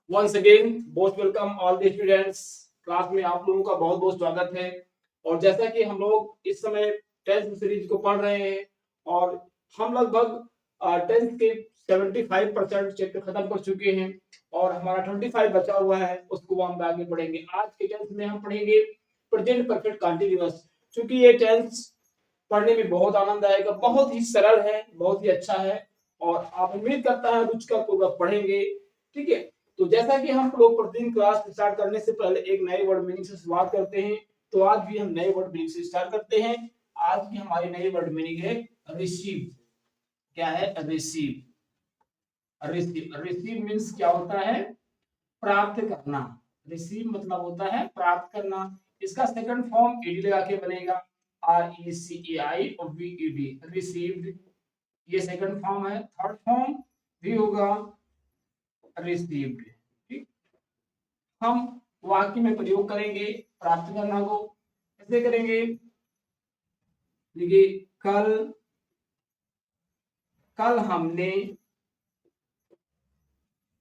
Once again most welcome all the students. Class में आप लोगों का बहुत बहुत स्वागत है। और जैसा कि हम लोग इस समय टेंथ सीरीज को पढ़ रहे हैं और हम लगभग टेंथ के 75% चैप्टर खत्म कर चुके हैं और हमारा 25 बचा हुआ है, उसको हम आगे पढ़ेंगे। आज के टेंथ में हम पढ़ेंगे प्रेजेंट परफेक्ट कंटीन्यूअस। क्योंकि ये टेंथ पढ़ने में बहुत आनंद आएगा, बहुत ही सरल है, बहुत ही अच्छा है और आप उम्मीद करता है रुचि का पूर्वक पढ़ेंगे। ठीक है, तो जैसा कि हम लोग प्रतिदिन क्लास स्टार्ट करने से पहले एक नए वर्ड मीनिंग से शुरुआत करते हैं, तो आज भी हम नए वर्ड मीनिंग से स्टार्ट करते हैं। आज की हमारी नई वर्ड मीनिंग है रिसीव। क्या है? रिसीव। रिसीव रिसीव मीन्स क्या होता है? प्राप्त करना। रिसीव मतलब होता है प्राप्त करना। इसका सेकंड फॉर्म ईडी लगा के बनेगा, RECEI और VED, रिसीव्ड। ये सेकंड फॉर्म है। थर्ड फॉर्म भी होगा रिसीव्ड। ठीक, हम वाक्य में प्रयोग करेंगे प्राप्त करना को। कैसे करेंगे? देखिए, कल कल हमने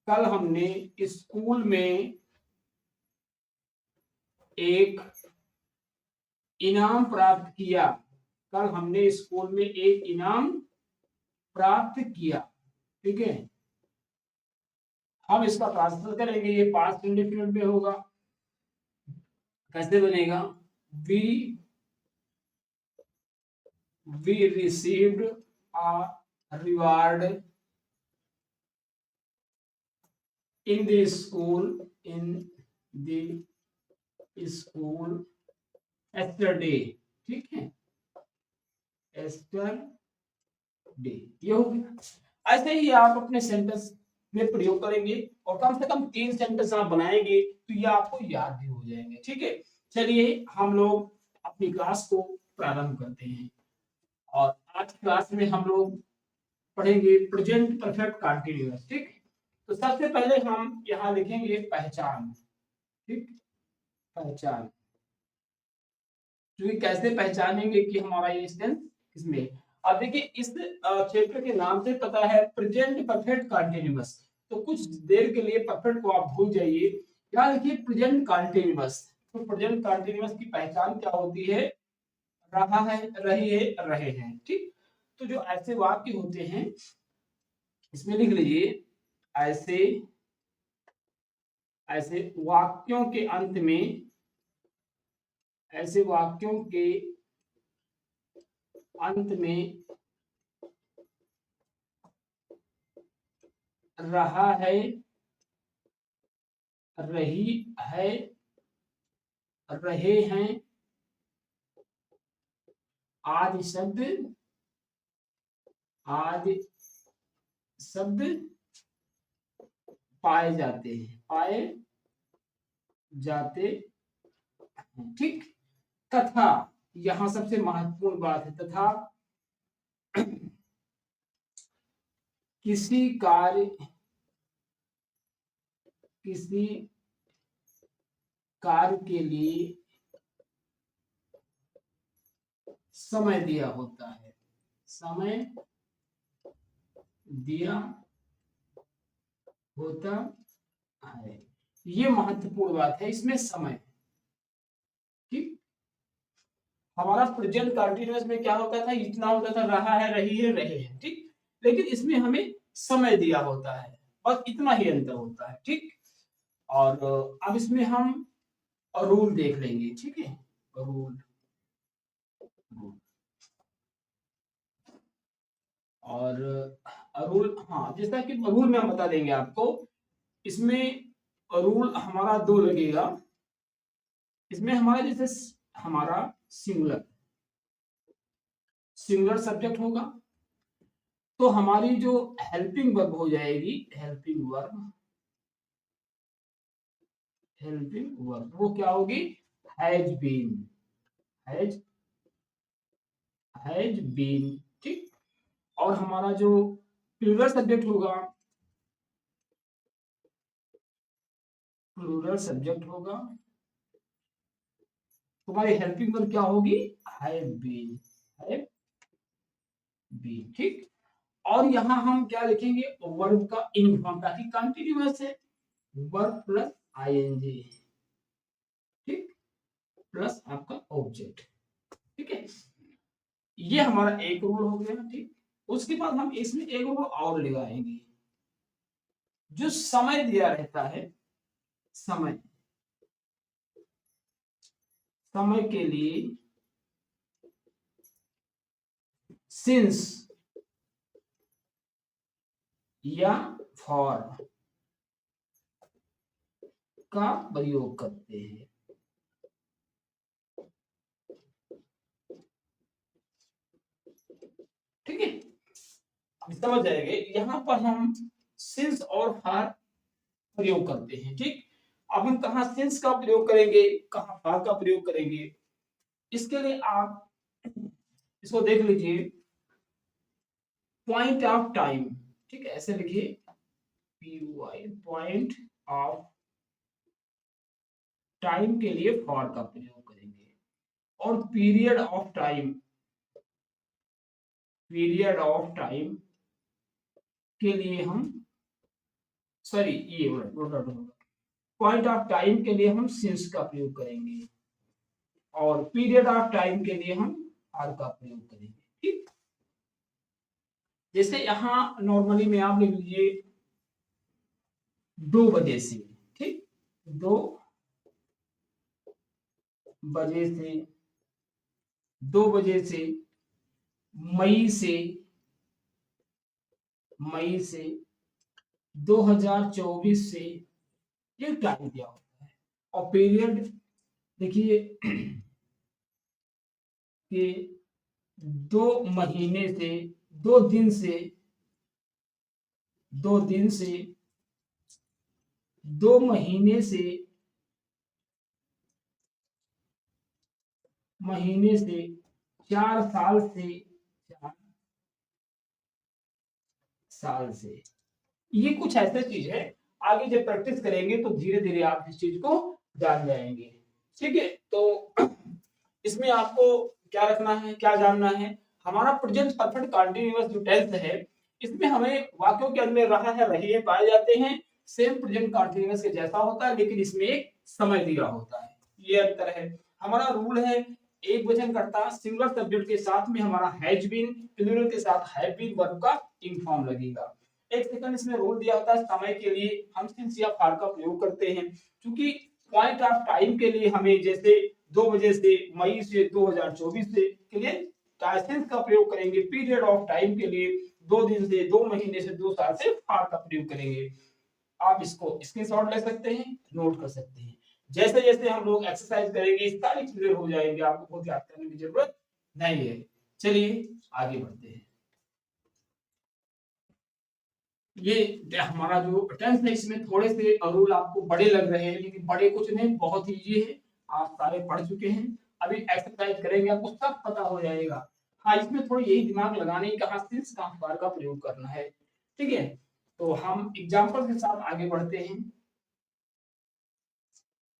कल हमने स्कूल में एक इनाम प्राप्त किया। कल हमने स्कूल में एक इनाम प्राप्त किया। ठीक है, हम इसका ट्रांसफर करेंगे, ये पास्ट इंडेफिनिट में होगा। कैसे बनेगा? We we received a reward in the school yesterday। ठीक है, yesterday ये हो गया। ऐसे ही आप अपने सेंटेंस में प्रयोग करेंगे और कम से कम 3 सेंटेंस आप बनाएंगे तो ये आपको याद भी हो जाएंगे। ठीक है, चलिए हम लोग अपनी क्लास को प्रारंभ करते हैं और आज की क्लास में हम लोग पढ़ेंगे प्रेजेंट परफेक्ट कंटीन्यूअस। ठीक, तो सबसे पहले हम यहाँ लिखेंगे पहचान। ठीक, पहचान। क्योंकि कैसे पहचानेंगे कि हमारा ये टेंस किसमें है? अब देखिए, इस चैप्टर के नाम से पता है प्रेजेंट परफेक्ट कंटीन्यूअस, तो कुछ देर के लिए परफेक्ट को आप भूल जाइए। यहाँ देखिए प्रेजेंट कंटीन्यूअस। तो प्रेजेंट कंटीन्यूअस की पहचान क्या होती है? रहा है, रही है, रहे हैं। ठीक, तो जो ऐसे वाक्य होते हैं इसमें लिख लीजिए, ऐसे ऐसे वाक्यों के अंत में, ऐसे वाक्यों के अंत में रहा है, रही है, रहे हैं आदि शब्द पाए जाते हैं, पाए जाते हैं। ठीक, तथा यहां सबसे महत्वपूर्ण बात है, तथा किसी कार्य किसी कार्य के लिए समय दिया होता है, समय दिया होता है। ये महत्वपूर्ण बात है इसमें, समय। ठीक, हमारा प्रेजेंट कंटीन्यूअस में क्या होता था? इतना होता था, रहा है, रही है, रहे हैं। ठीक, लेकिन इसमें हमें समय दिया होता है, बस इतना ही अंतर होता है। ठीक, और अब इसमें हम रूल देख लेंगे। ठीक है, रूल और रूल, हाँ, जैसा कि रूल में हम बता देंगे आपको। इसमें रूल हमारा 2 लगेगा। इसमें हमारा जैसे हमारा सिंगुलर सिंगुलर सब्जेक्ट होगा, तो हमारी जो हेल्पिंग वर्ब हो जाएगी, हेल्पिंग वर्ब वो क्या होगी? Has been, has has been. ठीक, और हमारा जो प्लूरल सब्जेक्ट होगा, प्लूरल सब्जेक्ट होगा, तुम्हारी हेल्पिंग वर्ब क्या होगी? Have been, have been. ठीक, और यहाँ हम क्या लिखेंगे? वर्ब का इन फॉर्म, ताकि कंटिन्यूअस है। वर्ब प्लस आईएनजी, ठीक, प्लस आपका ऑब्जेक्ट, ठीक है। ये हमारा एक रूल हो गया, ठीक। उसके बाद हम इसमें एक रूल और लगाएंगे। जो समय दिया रहता है, समय, समय के लिए सिंस या फॉर का प्रयोग करते हैं। ठीक है, समझ जाएंगे। यहाँ पर हम सिंस और फॉर प्रयोग करते हैं, ठीक। अब हम कहाँ सिंस का प्रयोग करेंगे, कहाँ फॉर का प्रयोग करेंगे, इसके लिए आप इसको देख लीजिए। पॉइंट ऑफ टाइम, ठीक है, ऐसे लिखिए, पी पॉइंट ऑफ टाइम के लिए फॉर का प्रयोग करेंगे। और period of time, period of time के लिए हम, सॉरी ये पॉइंट ऑफ टाइम के लिए हम सिंस का प्रयोग करेंगे और पीरियड ऑफ टाइम के लिए हम आर का प्रयोग करेंगे, ठीक। जैसे यहां नॉर्मली में आप लिख लीजिए 2 बजे से, ठीक, 2 बजे से, 2 बजे से मई से, मई से 2024 से, ये टाइम दिया होता है। और पीरियड देखिए कि 2 महीने से, 2 दिन से, 2 दिन से, 2 महीने से, महीने से, 4 साल से, 4 साल से। ये कुछ ऐसा चीज है, आगे जब प्रैक्टिस करेंगे तो धीरे धीरे आप इस चीज को जान जाएंगे, ठीक है। तो इसमें आपको क्या रखना है, क्या जानना है, हमारा प्रेजेंट परफेक्ट कंटीन्यूअस जो टेंस है, इसमें हमें वाक्यों के अंदर रहा है, रही है पाए जाते हैं, सेम प्रेजेंट कंटीन्यूअस के जैसा होता है, लेकिन इसमें एक समय दिया होता है, ये अंतर है। हमारा रूल है एक वचन कर्ता सिंगुलर सब्जेक्ट के साथ में हमारा हैज बीन, प्लूरल के साथ हैव बीन वर्ब का इन फॉर्म लगेगा। एक सेकंड इसमें रूल दिया होता है, समय के लिए हम सिंस या फॉर का प्रयोग करते हैं, क्योंकि पॉइंट ऑफ टाइम के लिए हमें जैसे 2 बजे से मई से 2024 से के लिए सिंस का प्रयोग करेंगे, पीरियड ऑफ टाइम के लिए 2 दिन से, 2 महीने से, 2 साल से फॉर का प्रयोग करेंगे। आप इसको स्क्रीनशॉट ले सकते हैं, नोट कर सकते हैं। जैसे जैसे हम लोग एक्सरसाइज करेंगे सारी चीजें हो जाएंगे, आपको बहुत याद करने की जरूरत नहीं है। चलिए आगे बढ़ते हैं। ये हमारा जो टेंस है, इसमें थोड़े से रूल आपको बड़े लग रहे हैं, लेकिन बड़े कुछ नहीं, बहुत इजी है, आप सारे पढ़ चुके हैं। अभी एक्सरसाइज करेंगे आपको सब पता हो जाएगा। हाँ, इसमें थोड़ी यही दिमाग लगाने की, कहाँ सिंस कहाँ फॉर का प्रयोग करना है, ठीक है। तो हम एग्जांपल के साथ आगे बढ़ते हैं,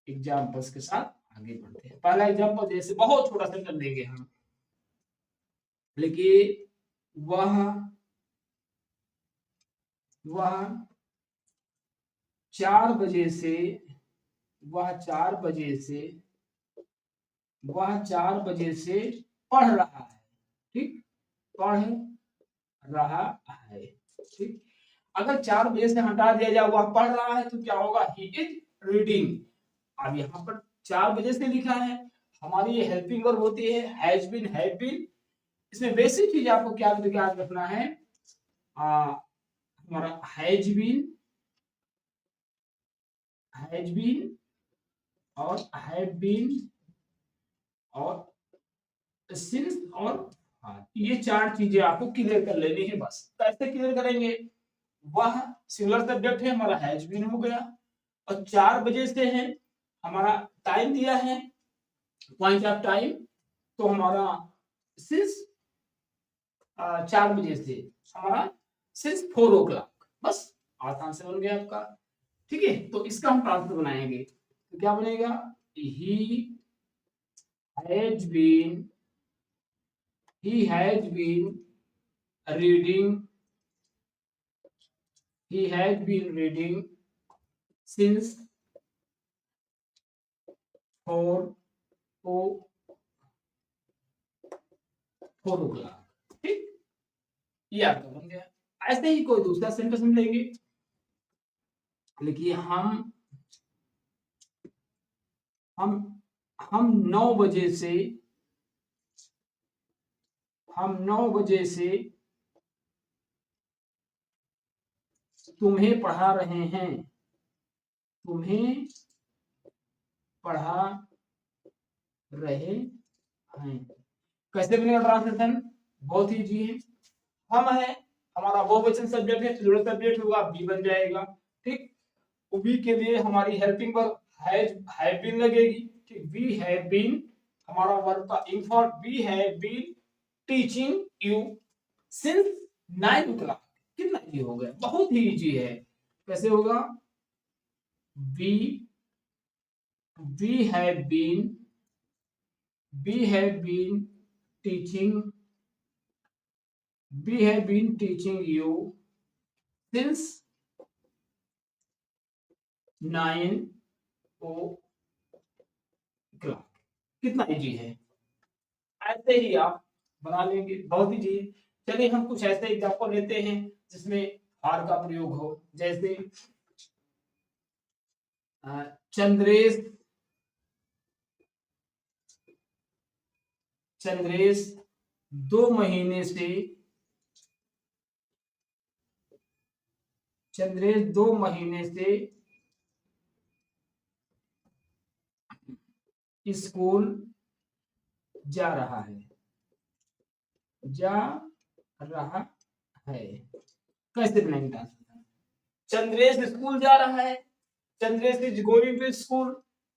एग्जांपल्स के साथ आगे बढ़ते हैं। पहला एग्जांपल जैसे बहुत छोटा सा कर लेंगे हम, लेकिन वह वह 4 बजे से, वह 4 बजे से, वह 4 बजे से पढ़ रहा है, ठीक, पढ़ रहा है, ठीक। अगर 4 बजे से हटा दिया जाए वह पढ़ रहा है तो क्या होगा, ही इज रीडिंग। अब यहाँ पर 4 बजे से लिखा है, हमारी ये हेल्पिंग वर्ब होती है, हैज बीन, हैव बीन। इसमें बेसिक चीज आपको क्या याद रखना है, हमारा हैज बीन और हैव बीन और सिंस और हाँ, ये 4 चीजें आपको क्लियर कर लेनी है बस। कैसे क्लियर करेंगे, वह सिंगुलर सब्जेक्ट है, हमारा हैज बीन हो गया, और 4 बजे से है, हमारा टाइम दिया है, पॉइंट ऑफ टाइम, तो हमारा सिंस 4 बजे से, हमारा सिंस 4 o'clock, बस आसान से बन गया आपका, ठीक है। तो इसका हम ट्रांसफर बनाएंगे, तो क्या बनेगा, he has been, he has been reading, he has been reading since 4 o'clock। ठीक, ये आपका बन गया। ऐसे ही कोई दूसरा सेंटेंस हम लेंगे। लिखिए हम 9 बजे से तुम्हें पढ़ा रहे हैं। तुम्हें पढ़ा रहे हैं। कैसे बनेगा ट्रांसलेशन? बहुत ही इजी है। हम है, हमारा बहुवचन सब्जेक्ट है, प्लूरल सब्जेक्ट होगा, बी बन जाएगा। ठीक, बी के लिए हमारी हेल्पिंग वर्ब हैव बीन लगेगी। ठीक, वी हैव बीन हमारा वर्ब का ing form, we have been teaching you since 9 o'clock। कितना इजी हो गया, बहुत ही इजी है। कैसे होगा? We have been teaching you since 9 o'clock। कितना इजी है, ऐसे ही आप बना लेंगे, बहुत इजी है। चलिए हम कुछ ऐसे एग्जांपल लेते हैं जिसमें हार का प्रयोग हो। जैसे चंद्रेश 2 महीने से स्कूल जा रहा है। कैसे बनाएंगे? चंद्रेश स्कूल जा रहा है, Chandresh is going to school.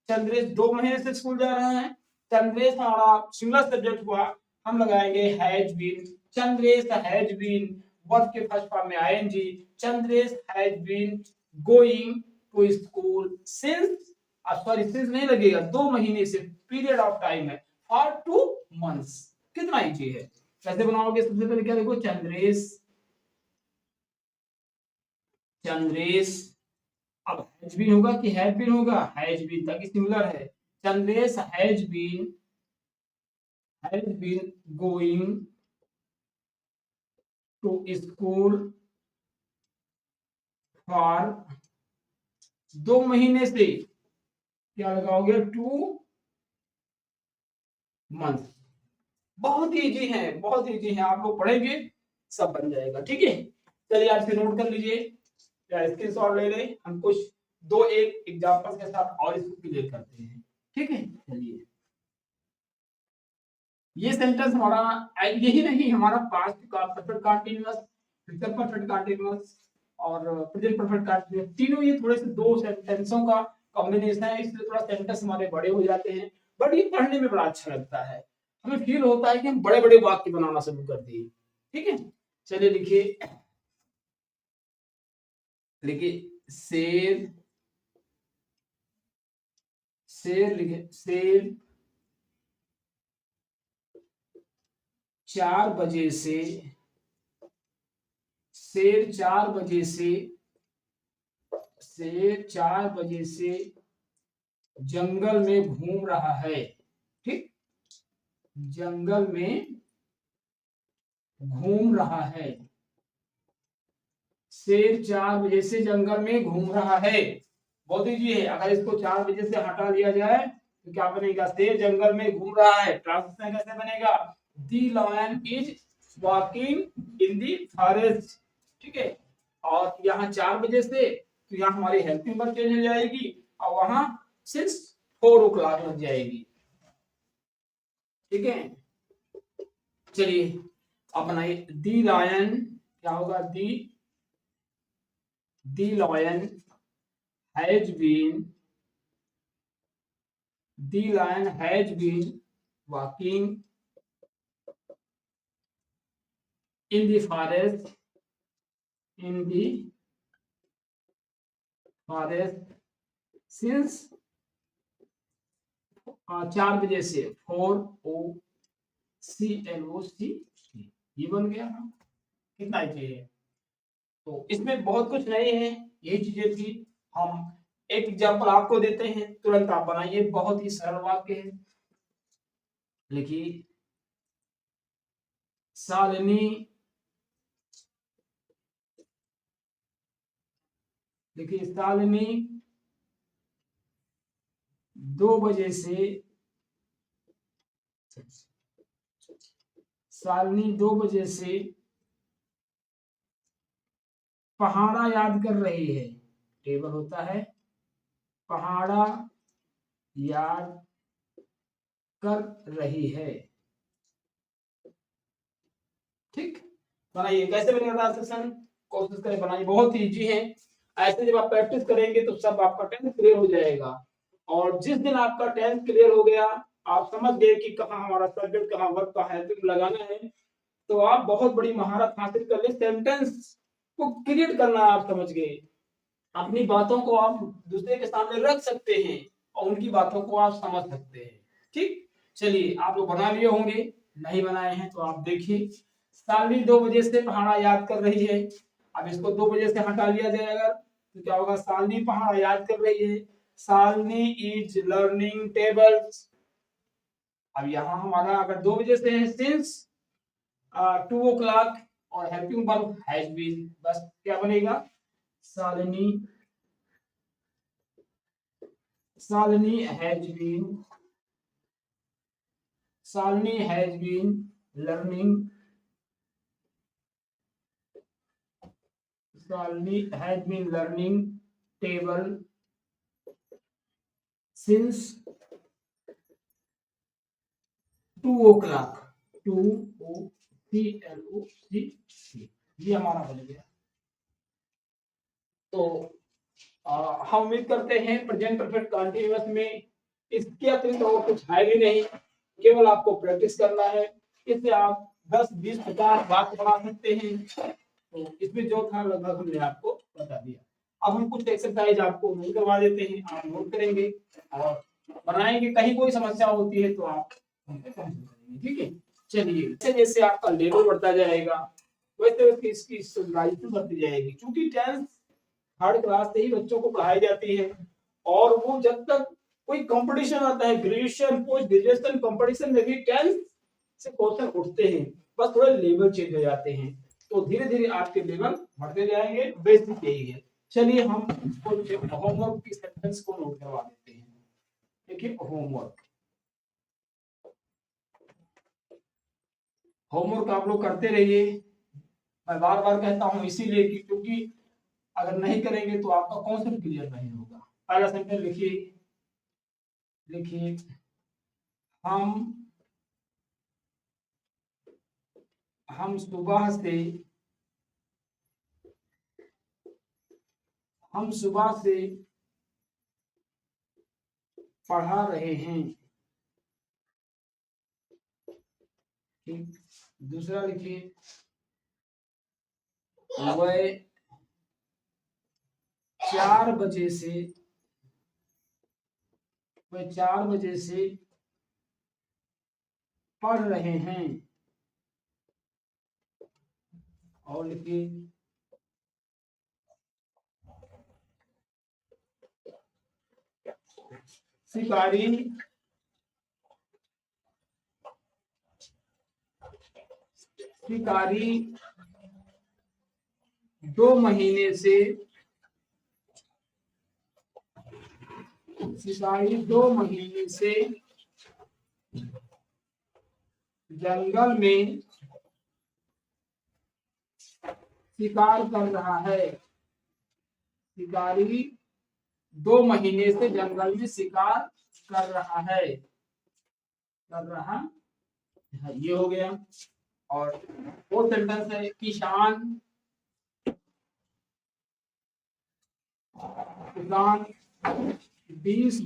Chandresh 2 महीने से स्कूल जा रहा है। चंद्रेश हमारा सिंगुलर सब्जेक्ट हुआ, हम लगाएंगे has been. Chandresh has been verb के फर्स्ट फॉर्म में I N G. Chandresh has been going to school since, sorry since नहीं लगेगा, 2 महीने से, पीरियड ऑफ टाइम है, फॉर 2 months। कितना इजी है। कैसे बनाओगे? सबसे पहले क्या देखो, चंद्रेश अब हैज बीन होगा कि हैव बीन होगा? हैज बीन, ताकि सिमिलर है। Chandresh has been going to school for 2 महीने से, क्या लगाओगे? 2 months। बहुत इजी है, बहुत इजी है, आप लोग पढ़ेंगे सब बन जाएगा। ठीक है, चलिए आप इसे नोट कर लीजिए या स्क्रीनशॉट ले लें। हम कुछ 2-1 एग्जांपल के साथ और इसको क्लियर करते हैं। ठीक है, चलिए ये सेंटेंस हमारा यही नहीं, हमारा पास्ट का perfect continuous, future perfect continuous और प्रेजेंट परफेक्ट कंटीन्यूअस, तीनों ये थोड़े से 2 सेंटेंसों का कॉम्बिनेशन है, इसलिए थोड़ा सेंटेंस हमारे बड़े हो जाते हैं, बट ये पढ़ने में बड़ा अच्छा लगता है। हमें फील होता है कि हम बड़े बड़े वाक्य बनाना शुरू कर दिए। ठीक है, चलिए लिखिए शेर लिखे, शेर 4 बजे से जंगल में घूम रहा है। ठीक, जंगल में घूम रहा है। शेर 4 बजे से जंगल में घूम रहा है, बहुत इजी है। अगर इसको 4 बजे से हटा दिया जाए तो क्या बनेगा? शेर जंगल में घूम रहा है। ट्रांसलेशन कैसे बनेगा? The lion is walking in the forest. ठीक है, और यहाँ 4 बजे से, तो यहाँ हमारी हेल्पिंग वर्ब चेंज हो जाएगी और वहां सिंस 4 o'clock लग जाएगी। ठीक है, चलिए अब बनाइए द लायन, क्या होगा? The lion has been walking in the forest since 4 बजे से, 4 o'clock। ये बन गया। कितना चाहिए? तो इसमें बहुत कुछ नहीं है, यही चीजें थी। हम एक एग्जांपल आपको देते हैं, तुरंत आप बनाइए, बहुत ही सरल वाक्य है। लिखिए शालिनी, देखिए शालिनी 2 बजे से, शालिनी 2 बजे से पहाड़ा याद कर रही है। टेबल होता है, पहाड़ा याद कर रही है। ठीक, बनाइए। कैसे बनेगा ट्रांसलेशन, कोशिश करें बनाइए, बहुत ही इजी है। ऐसे जब आप प्रैक्टिस करेंगे तो सब आपका टेंथ क्लियर हो जाएगा। और जिस दिन आपका टेंथ क्लियर हो गया, आप समझ गए कि कहाँ हमारा सब्जेक्ट, कहाँ वर्ब, कहाँ हेल्पिंग लगाना है, तो आप बहुत बड़ी महारत हासिल कर ले। सेंटेंस को क्रिएट करना आप समझ गए, अपनी बातों को आप दूसरे के सामने रख सकते हैं और उनकी बातों को आप समझ सकते हैं। ठीक, चलिए आप लोग बना लिए होंगे, नहीं बनाए हैं तो आप देखिए। शालिनी 2 बजे से पहाड़ा याद कर रही है। अब इसको 2 बजे से हटा लिया जाएगा तो क्या होगा, शालिनी पहाड़ा याद कर रही है। Shalini is learning tables. अब यहाँ हमारा अगर 2 बजे से है, सिंस 2 o'clock, और हेल्पिंग वर्ब हैज बीन, बस क्या बनेगा, Shalini, Shalini has been learning. Shalini has been learning table since 2 o'clock. 2 o'clock, ये हमारा बन गया। तो हम उम्मीद करते हैं प्रेजेंट परफेक्ट कंटीन्यूअस में इसके अतिरिक्त और कुछ है भी नहीं, केवल आपको प्रैक्टिस करना है। इससे आप 10, 20, 50 वाक्य बना सकते हैं। तो इसमें जो था लगभग हमने आपको बता दिया। अब हम कुछ एक्सरसाइज आपको नोट करवा देते हैं, आप नोट करेंगे और बनाएंगे। कहीं कोई समस्या होती है तो आप हमसे पूछ करेंगे, ठीक है। चलिए, जैसे जैसे आपका लेवल बढ़ता जाएगा वैसे वैसे इसकी सुधारित बढ़ती जाएगी, क्योंकि 10th 3rd क्लास से ही बच्चों को पढ़ाई जाती है। और वो जब तक कोई कंपटीशन आता है, ग्रेजुएशन, पोस्ट ग्रेजुएशन कंपटीशन में भी 10th से क्वेश्चन उठते हैं, बस थोड़े लेवल चेंज हो जाते हैं। तो धीरे धीरे आपके लेवल बढ़ते जाएंगे, बेसिक यही है। चलिए हम कुछ होमवर्क की सेक्शंस को नोट करवा देते हैं। देखिए होमवर्क, होमवर्क आप लोग करते रहिए। मैं बार बार कहता हूं इसीलिए कि क्योंकि अगर नहीं करेंगे तो आपका कॉन्सेप्ट क्लियर नहीं होगा। पहला सेंटेंस लिखिए, लिखिए हम सुबह से पढ़ा रहे हैं। ठीक, दूसरा लिखिए वह 4 बजे से पढ़ रहे हैं। और लिखिए शिकारी 2 महीने से जंगल में शिकार कर रहा है। शिकारी 2 महीने से जंगल में शिकार कर रहा है, ये हो गया। और वो सेंटेंस है किसान 20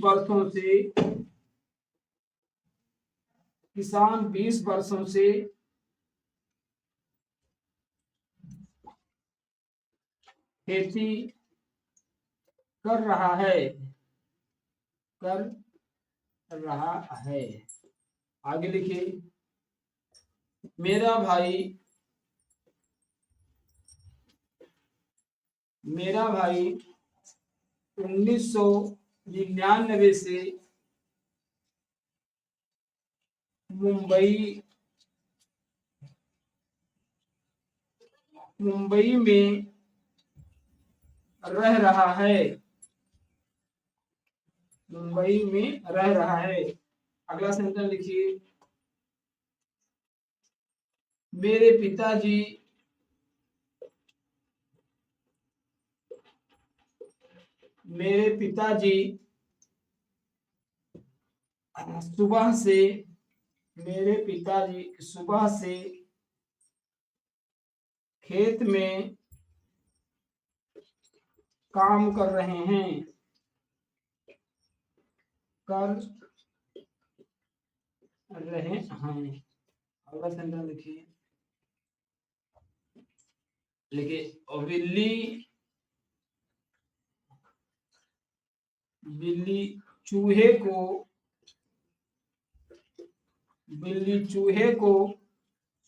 वर्षों से खेती कर रहा है। आगे लिखिए मेरा भाई 1999 से मुंबई में रह रहा है। मुंबई में रह रहा है। अगला सेंटेंस लिखिए। मेरे पिताजी सुबह से मेरे पिताजी सुबह से खेत में काम कर रहे हैं। अगला सेंटेंस लिखिए। बिल्ली चूहे को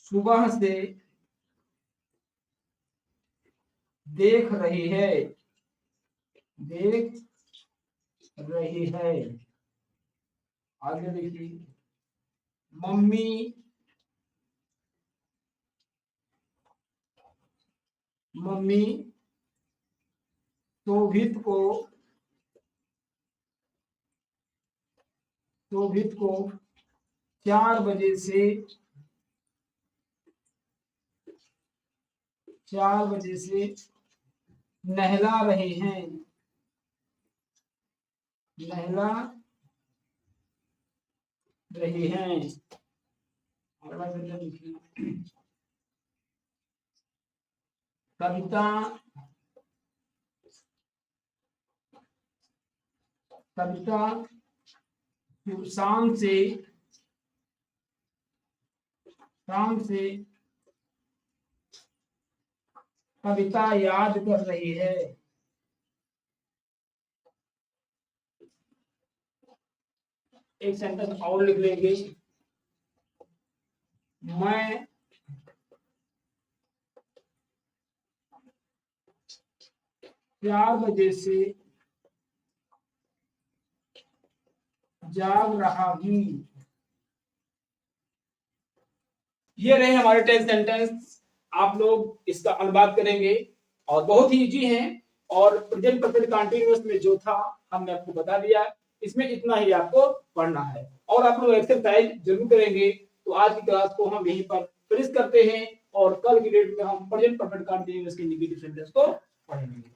सुबह से देख रही है। आगे देखिए। मम्मी शोभित को 4 बजे से नहला रहे हैं। कविता शाम से कविता याद कर रही है। एक सेंटेंस और लिख लेंगे। मैं 4 बजे से जाग रहा हूँ। ये रहे हमारे 10 सेंटेंस। आप लोग इसका अनुवाद करेंगे और बहुत ही इजी है। और प्रेजेंट परफेक्ट कंटीन्यूअस में जो था हमने आपको बता दिया। इसमें इतना ही आपको पढ़ना है और आप लोग एक्सरसाइज जरूर करेंगे। तो आज की क्लास को हम यहीं पर फिनिश करते हैं और कल की डेट में हम प्रेजेंट परफेक्ट कंटीन्यूअस के नेगेटिव सेंटेंस को पढ़ेंगे।